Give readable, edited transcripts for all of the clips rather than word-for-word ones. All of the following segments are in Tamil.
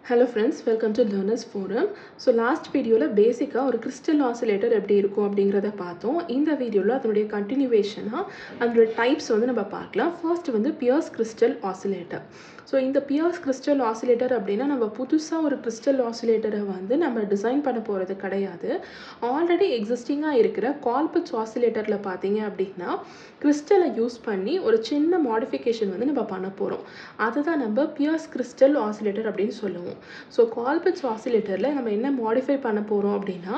Hello friends, welcome to Learners Forum. So last video la basic ஒரு crystal oscillator எப்படி இருக்கும் அப்படிங்கறத பார்த்தோம். இந்த வீடியோல அதனுடைய continuation-ஆ அதோட types வந்து நம்ம பார்க்கலாம். First வந்து Pierce crystal oscillator. So இந்த Pierce crystal oscillator அப்படினா நம்ம புதுசா ஒரு crystal oscillator வந்து நம்ம டிசைன் பண்ண போறது கிடையாது. ஆல்ரெடி எக்ஸிஸ்டிங்கா இருக்கிற Colpitts oscillatorல பாத்தீங்க அப்படினா crystal யூஸ் பண்ணி ஒரு சின்ன modification வந்து நம்ம பண்ண போறோம். அதுதான் நம்ம Pierce crystal oscillator அப்படினு சொல்லுவோம். So Colpitts oscillatorல நம்ம என்ன modify பண்ண போறோம் அப்படினா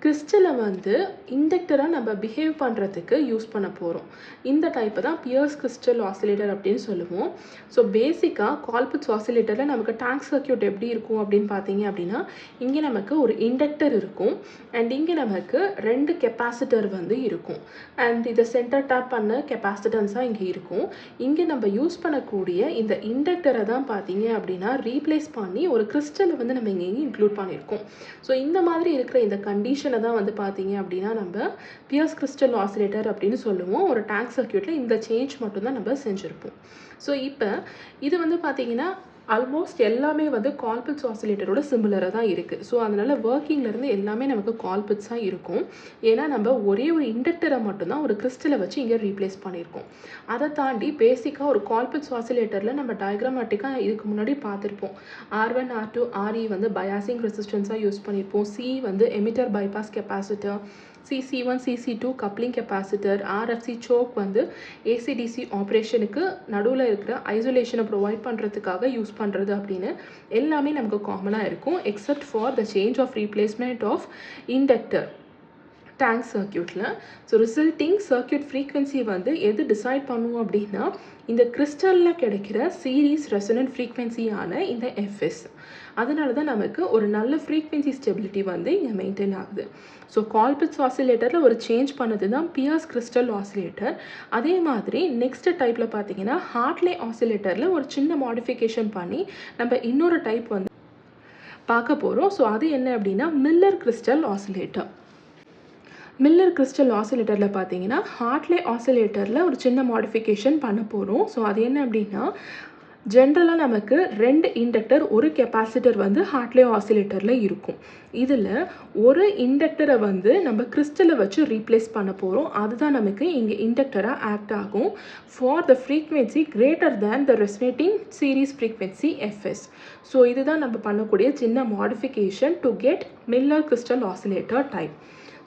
கிறிஸ்டலை வந்து இண்டக்டரா நம்ம பிஹேவ் பண்றதுக்கு யூஸ் பண்ண போறோம். இந்த டைப் தான் பியர்ஸ் கிறிஸ்டல் ஆசிலேட்டர் அப்படினு சொல்லுவோம். சோ பேசிக்கா கால்பிட்ஸ் ஆசிலேட்டர்ல நமக்கு டேங்க் சர்க்யூட் எப்படி இருக்கும் அப்படினு பாத்தீங்க அப்படினா இங்க நமக்கு ஒரு இண்டக்டர் இருக்கும் and இங்க நமக்கு ரெண்டு கெபாசிட்டர் வந்து இருக்கும். and இத சென்டர் டேப் பண்ண கெபாசிட்டன்ஸா இங்க இருக்கும். இங்க நம்ம யூஸ் பண்ணக்கூடிய இந்த இண்டக்டரை தான் பாத்தீங்க அப்படினா ரீப்ளேஸ் பண்ணி ஒரு கிறிஸ்டலை வந்து நம்ம இங்க இன்க்ளூட் பண்ணிருக்கோம். சோ இந்த மாதிரி இருக்கிற இந்த கண்டிஷன் தான் வந்து பாத்தீங்க அப்படினா நம்ம பியர்ஸ் கிறிஸ்டல் ஆசிலேட்டர் அப்படினு சொல்லுவோம். ஒரு டேங்க் சர்க்யூட்ல இந்த சேஞ்ச் மட்டும் தான் நம்ம செஞ்சிருப்போம். சோ இப்போ இது வந்து பாத்தீங்கன்னா ஆல்மோஸ்ட் எல்லாமே வந்து கால்பிட்ஸ் ஆசிலேட்டரோட சிமிலரா தான் இருக்கு. சோ அதனால வர்க்கிங்ல இருந்து எல்லாமே நமக்கு கால்பிட்ஸா இருக்கும். ஏனா நம்ம ஒரே ஒரு இண்டக்டரை மட்டும் தான் ஒரு கிறிஸ்டலை வச்சு இங்க ரீப்ளேஸ் பண்ணிருக்கோம். அத தாண்டி பேசிக்கா ஒரு கால்பிட்ஸ் ஆசிலேட்டர்ல நம்ம டயகிராமேட்டிக்கா இதுக்கு முன்னாடி பார்த்திருப்போம். R1 R2 RE வந்து பயாசிங் ரெசிஸ்டன்ஸா யூஸ் பண்ணிருப்போம். C வந்து emitter bypass capacitor, CC1 CC2 coupling capacitor, RFC choke வந்து AC/DC ஆபரேஷனுக்கு நடுவுல இருக்கிற ஐசோலேஷனை ப்ரொவைட் பண்றதுக்காக யூஸ் பண்றது அப்படினு எல்லாமே நமக்கு காமனா இருக்கும் except for the change of replacement of inductor tank circuitல. so resulting circuit frequency வந்து எது டிசைட் பண்ணும் அப்படினா இந்த கிறிஸ்டல்ல கிடைக்கிற சீரிஸ் ரெசோனன்ட் frequency ஆன இந்த Fs. அதனால தான் நமக்கு ஒரு நல்ல frequency stability வந்து இங்க மெயின்டைன் ஆகுது. so Colpitts oscillatorல ஒரு சேஞ்ச் பண்ணது தான் Pierce crystal oscillator. அதே மாதிரி நெக்ஸ்ட் டைப்ல பாத்தீங்கன்னா Hartley oscillatorல ஒரு சின்ன மாடிஃபிகேஷன் பண்ணி நம்ம இன்னொரு டைப் வந்து பார்க்க போறோம். so அது என்ன அப்படினா Miller crystal oscillator. Miller crystal ஆசிலேட்டர்ல பாத்தீங்கன்னா ஹார்ட்லே ஆசிலேட்டர்ல ஒரு சின்ன மாடிஃபிகேஷன் பண்ண போறோம். சோ அது என்ன அப்படினா ஜெனரலா நமக்கு ரெண்டு இண்டக்டர் ஒரு கெபாசிட்டர் வந்து ஹார்ட்லே ஆசிலேட்டர்ல இருக்கும். இதுல ஒரு இண்டக்டரை வந்து நம்ம கிறிஸ்டலை வச்சு ரீப்ளேஸ் பண்ண போறோம். அதுதான் நமக்கு இங்க இண்டக்டரா ஆக்ட் ஆகும் for the frequency greater than the resonating series frequency Fs. So இதுதான் நம்ம பண்ணக்கூடிய சின்ன modification to get Miller crystal oscillator type.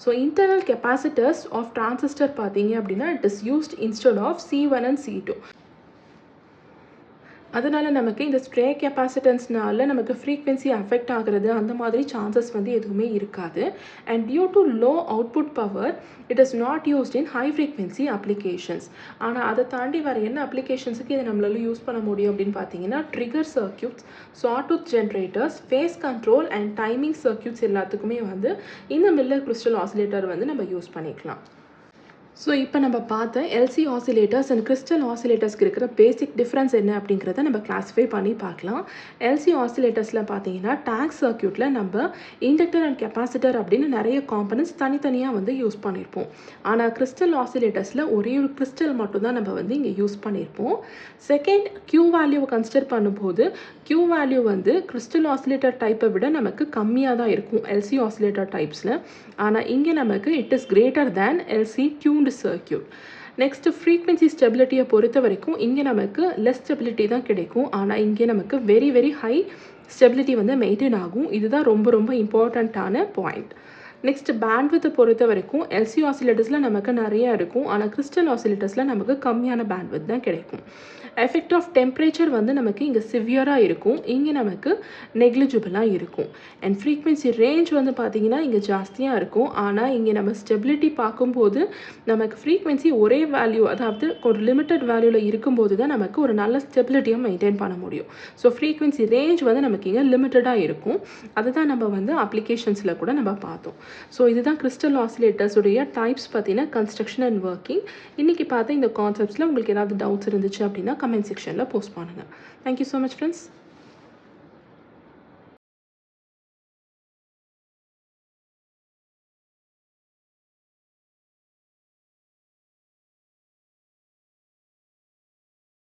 So internal capacitors of transistor பாத்தீங்க அப்படினா it is used instead of C1 and C2. அதனால நமக்கு இந்த ஸ்ப்ரே கெபாசிட்டன்ஸ்னால நமக்கு frequency affect ஆகிறது அந்த மாதிரி chances வந்து எதுவுமே இருக்காது. and due to low output power it is not used in high frequency applications. ஆனா அத தாண்டி வேற என்ன அப்ளிகேஷன்ஸ்க்கு இத நம்மளால யூஸ் பண்ண முடியும் அப்படினு பாத்தீங்கன்னா trigger circuits, sawtooth generators, phase control and timing circuits எல்லாத்துக்குமே வந்து இந்த Miller crystal oscillator வந்து நம்ம யூஸ் பண்ணிக்கலாம். So இப்போ நம்ம பார்த்த LC oscillators and crystal oscillators இருக்கிற பேசிக் டிஃபரன்ஸ் என்ன அப்படிங்கறத நம்ம கிளாசிஃபை பண்ணி பார்க்கலாம். LC oscillatorsல பாத்தீங்கன்னா டேங்க் சர்க்யூட்ல நம்ம இண்டக்டர் அண்ட் கெபாசிட்டர் அப்படினு நிறைய காம்போனன்ட்ஸ் தனித்தனியா வந்து யூஸ் பண்ணிருப்போம். ஆனா crystal oscillatorsல ஒரே ஒரு கிறிஸ்டல் மட்டும் தான் நம்ம வந்து இங்க யூஸ் பண்ணிருப்போம். செகண்ட் Q வேல்யூவை கன்சிடர் பண்ணும்போது Q வேல்யூ வந்து crystal oscillator டைப்பை விட நமக்கு கம்மியா தான் இருக்கும் LC oscillator டைப்ஸ்ல. ஆனா இங்க நமக்கு it is greater than LC tuned circuit. next frequency stability பொறுத்த வரைக்கும் இங்க நமக்கு less stability தான் கிடைக்கும். ஆனா இங்க நமக்கு very high stability வந்து மெயின்டைன் ஆகும். இதுதான் ரொம்ப இம்பார்ட்டன்ட்டான பாயிண்ட். next bandwidth பொறுத்த வரைக்கும் LC oscillatorsல நமக்கு நிறைய இருக்கும். ஆனா crystal oscillatorsல நமக்கு கம்மியான bandwidth தான் கிடைக்கும். effect of temperature வந்து நமக்கு இங்க சிவியரா இருக்கும். இங்க நமக்கு நெக்லிஜிபிளா இருக்கும். and frequency range வந்து பாத்தீங்கன்னா இங்க ஜாஸ்தியா இருக்கும். ஆனா இங்க நம்ம stability பாக்கும்போது நமக்கு frequency ஒரே வேல்யூ அதாவது ஒரு லிமிட்டட் வேல்யூல இருக்கும்போது தான் நமக்கு ஒரு நல்ல ஸ்டெபிலிட்டியை மெயின்டைன் பண்ண முடியும். so frequency range வந்து நமக்கு இங்க லிமிட்டடா இருக்கும். அதுதான் நம்ம வந்து அப்ளிகேஷன்ஸ்ல கூட நம்ம பார்த்தோம். so இதுதான் crystal oscillators உடைய டைப்ஸ் பத்தின கன்ஸ்ட்ரக்ஷன் அண்ட் வர்க்கிங். இன்னைக்கு பார்த்த இந்த கான்செப்ட்ஸ்ல உங்களுக்கு ஏதாவது டவுட்ஸ் இருந்துச்சு அப்படினா கமெண்ட் செக்ஷன்ல போஸ்ட் பண்ணுங்க. Thank you so much friends.